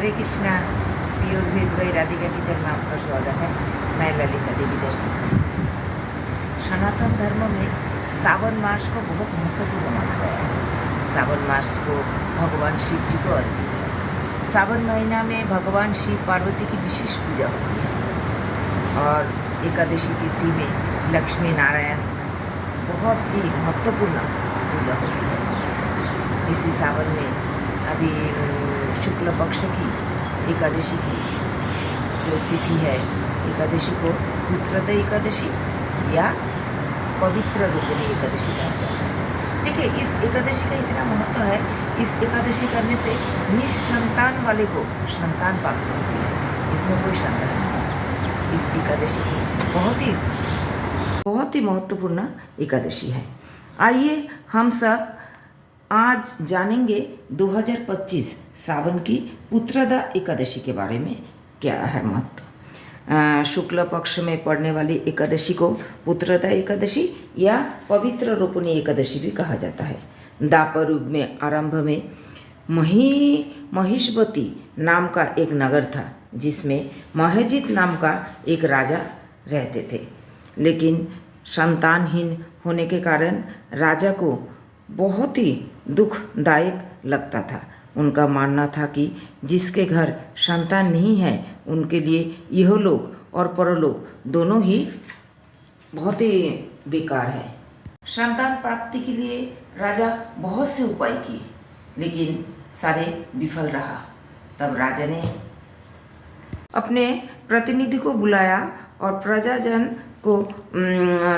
Hare Krishna. Pure veg by Radhika kitchen में आपका स्वागत है। मैं ललिता देवी दर्शी। सनातन धर्म में सावन मास को बहुत महत्वपूर्ण माना गया है। सावन मास को भगवान शिव जी को अर्पित है। सावन महीना में भगवान शिव पार्वती की विशेष पूजा होती है और एकादशी तिथि में लक्ष्मी नारायण बहुत ही महत्वपूर्ण पूजा होती है। इसी सावन में अभी शुक्ल पक्ष की एकादशी की जो तिथि है, एकादशी को पुत्रदा एकादशी या पवित्र रूपिणी एकादशी कहा जाता है। देखिए, इस एकादशी का इतना महत्व है। इस एकादशी करने से निसंतान वाले को संतान प्राप्त होती है, इसमें कोई संदेह नहीं। इस एकादशी की बहुत ही महत्वपूर्ण एकादशी है। आइए हम सब आज जानेंगे 2025 सावन की पुत्रदा एकादशी के बारे में क्या है महत्व। शुक्ल पक्ष में पड़ने वाली एकादशी को पुत्रदा एकादशी या पवित्र रूपिणी एकादशी भी कहा जाता है। द्वापर युग में आरंभ में महिष्मती नाम का एक नगर था, जिसमें महजित नाम का एक राजा रहते थे। लेकिन संतानहीन होने के कारण राजा को बहुत ही दुखदायक लगता था। उनका मानना था कि जिसके घर संतान नहीं है, उनके लिए यह लोक और परलोक दोनों ही बहुत ही बेकार है। संतान प्राप्ति के लिए राजा बहुत से उपाय किए, लेकिन सारे विफल रहा। तब राजा ने अपने प्रतिनिधि को बुलाया और प्रजाजन को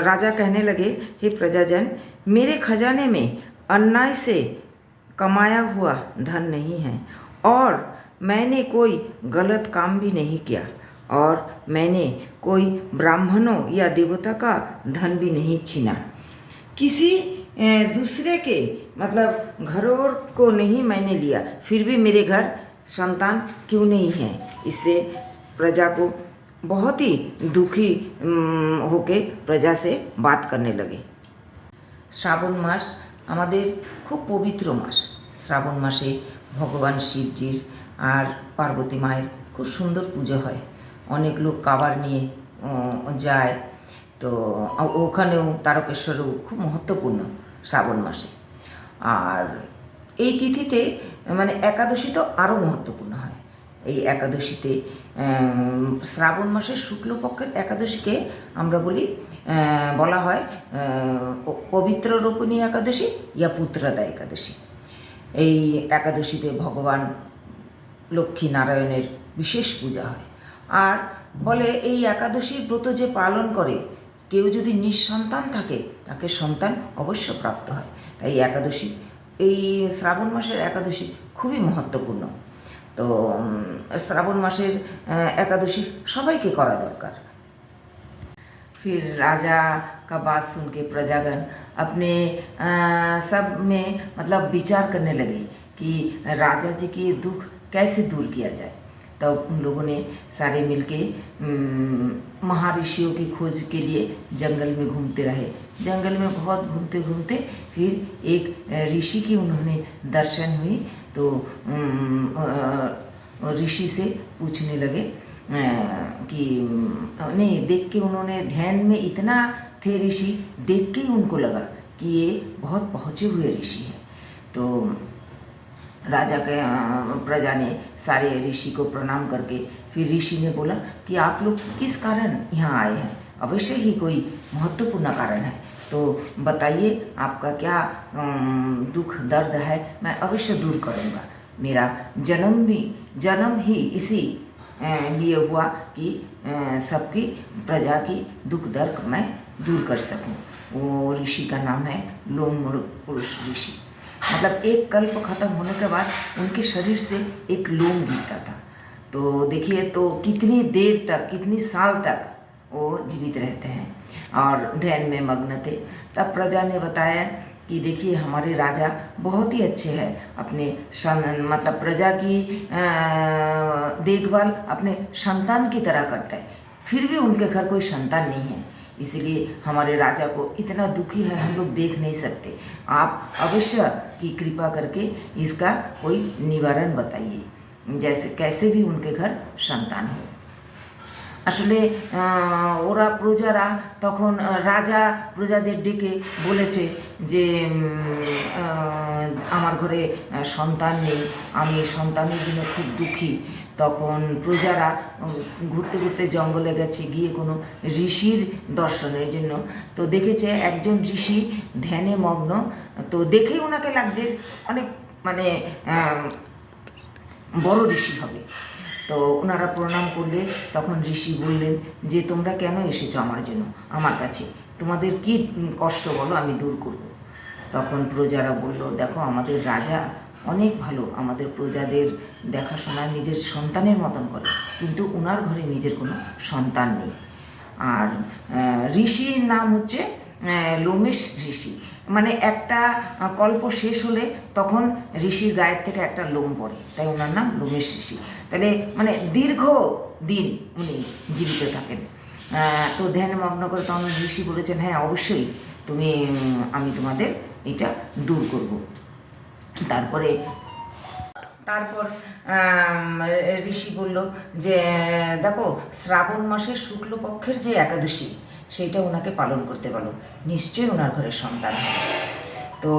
राजा कहने लगे, हे प्रजाजन, मेरे खजाने में अन्याय से कमाया हुआ धन नहीं है और मैंने कोई गलत काम भी नहीं किया और मैंने कोई ब्राह्मणों या देवता का धन भी नहीं छीना। किसी दूसरे के मतलब घरों को नहीं मैंने लिया, फिर भी मेरे घर संतान क्यों नहीं है। इससे प्रजा को बहुत ही दुखी होके प्रजा से बात करने लगे। শ্রাবণ মাস আমাদের খুব পবিত্র মাস। শ্রাবণ মাসে ভগবান শিবজির আর পার্বতী মায়ের খুব সুন্দর পুজো হয়। অনেক লোক কাবার নিয়ে যায়, তো ওখানেও তারকেশ্বরেও খুব মহত্বপূর্ণ শ্রাবণ মাসে। আর এই তিথিতে মানে একাদশী তো আরও মহত্বপূর্ণ হয়। এই একাদশীতে শ্রাবণ মাসের শুক্লপক্ষের একাদশীকে আমরা বলা হয় পবিত্র রূপিণী একাদশী ইয়া পুত্রদা একাদশী। এই একাদশীতে ভগবান লক্ষ্মী নারায়ণের বিশেষ পূজা হয়। আর বলে এই একাদশীর ব্রত যে পালন করে, কেউ যদি নিঃসন্তান থাকে তাকে সন্তান অবশ্য প্রাপ্ত হয়। তাই একাদশী, এই শ্রাবণ মাসের একাদশী খুবই মহত্বপূর্ণ। তো শ্রাবণ মাসের एकादशी সবাইকে করা দরকার। फिर राजा का बात सुन के प्रजागण अपने सब में मतलब विचार करने लगे कि राजा जी की दुख कैसे दूर किया जाए। तब उन लोगों ने सारे मिलके महर्षियों की खोज के लिए जंगल में घूमते रहे। जंगल में बहुत घूमते घूमते फिर एक ऋषि की उन्होंने दर्शन हुई। तो ऋषि से पूछने लगे कि नहीं, देख के उन्होंने ध्यान में इतना थे ऋषि, देख के ही उनको लगा कि ये बहुत पहुँचे हुए ऋषि हैं। तो राजा के प्रजा ने सारे ऋषि को प्रणाम करके फिर ऋषि ने बोला कि आप लोग किस कारण यहाँ आए हैं। अवश्य ही कोई महत्वपूर्ण कारण है, तो बताइए आपका क्या दुख दर्द है, मैं अवश्य दूर करूँगा। मेरा जन्म ही इसी लिए हुआ कि सबकी प्रजा की दुख दर्द मैं दूर कर सकूं। वो ऋषि का नाम है लोम पुरुष ऋषि। मतलब एक कल्प खत्म होने के बाद उनके शरीर से एक लोम गिरता था। तो देखिए, तो कितनी देर तक, कितनी साल तक वो जीवित रहते हैं और ध्यान में मग्न थे। तब प्रजा ने बताया कि देखिए, हमारे राजा बहुत ही अच्छे हैं, अपने मतलब प्रजा की देखभाल अपने संतान की तरह करता है, फिर भी उनके घर कोई संतान नहीं है। इसलिए हमारे राजा को इतना दुखी है, हम लोग देख नहीं सकते। आप अवश्य की कृपा करके इसका कोई निवारण बताइए। जैसे कैसे भी उनके घर संतान हो। আসলে ওরা প্রজারা তখন রাজা প্রজাদের ডেকে বলেছে যে আমার ঘরে সন্তান নেই, আমি সন্তানের জন্য খুব দুঃখী। তখন প্রজারা ঘুরতে ঘুরতে জঙ্গলে গেছে গিয়ে কোনো ঋষির দর্শনের জন্য। তো দেখেছে একজন ঋষি ধ্যানে মগ্ন। তো দেখেই ওনাকে লাগছে অনেক মানে বড় ঋষি হবে। তো ওনারা প্রণাম করলে তখন ঋষি বললেন যে তোমরা কেন এসেছো আমার জন্য, আমার কাছে তোমাদের কি কষ্ট বলো, আমি দূর করব। তখন প্রজারা বলল দেখো আমাদের রাজা অনেক ভালো, আমাদের প্রজাদের দেখাশোনা নিজের সন্তানের মতন করে, কিন্তু ওনার ঘরে নিজের কোনো সন্তান নেই। আর ঋষির নাম হচ্ছে লোমেশ ঋষি। মানে একটা কল্প শেষ হলে তখন ঋষির গায়ের থেকে একটা লোম পড়ে, তাই ওনার নাম লোমেশ ঋষি। তাহলে মানে দীর্ঘ দিন উনি জীবিত থাকেন। তো ধ্যানমগ্ন করে তখন ঋষি বলেছেন হ্যাঁ অবশ্যই তুমি আমি তোমাদের এটা দূর করব। তারপর ঋষি বলল যে দেখো শ্রাবণ মাসের শুক্লপক্ষের যে একাদশী সেইটা ওনাকে পালন করতে বলো, নিশ্চয়ই ওনার ঘরে सन्तान है। तो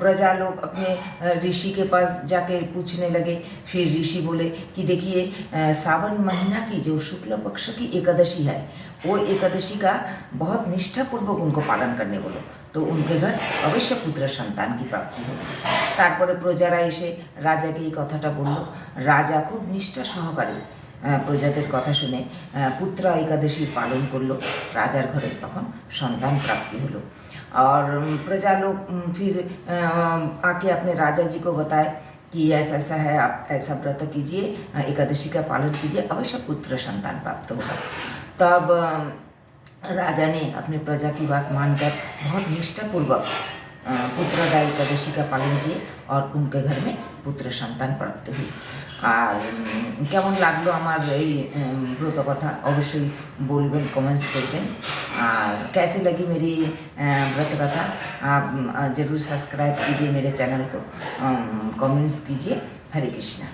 प्रजा लोग अपने ऋषि के पास जाके पूछने लगे। फिर ऋषि बोले कि देखिए सावन महीना की जो शुक्ल पक्ष की एकादशी है वो एकादशी का बहुत निष्ठापूर्वक उनको पालन करने बोलो, तो उनके घर अवश्य पुत्र सन्तान की प्राप्ति होगी। तारपरे प्रजारा एसे राजाके এই কথাটা বলল। রাজা খুব নিষ্ঠা সহকারে প্রজাদের কথা শুনে পুত্রা एकादशी पालन करलो। राजार घरे तखन सन्तान प्राप्ति हलो। और प्रजा लोग फिर आके अपने राजा जी को बताए कि ऐसा ऐसा है, आप ऐसा व्रत कीजिए, एकादशी का पालन कीजिए, अवश्य पुत्र सन्तान प्राप्त होगा। तब राजा ने अपने प्रजा की बात मानकर बहुत निष्ठापूर्वक पुत्रदा एकादशी का पालन किए और उनके घर में पुत्र सन्तान प्राप्त हुई। और केमन लागलो आमार এই ব্রত কথা অবশ্যই বলবেন, कमेंट्स করবেন। और कैसी लगी मेरी व्रत कथा आप ज़रूर सब्सक्राइब कीजिए मेरे चैनल को, कमेंट्स कीजिए। हरे कृष्णा।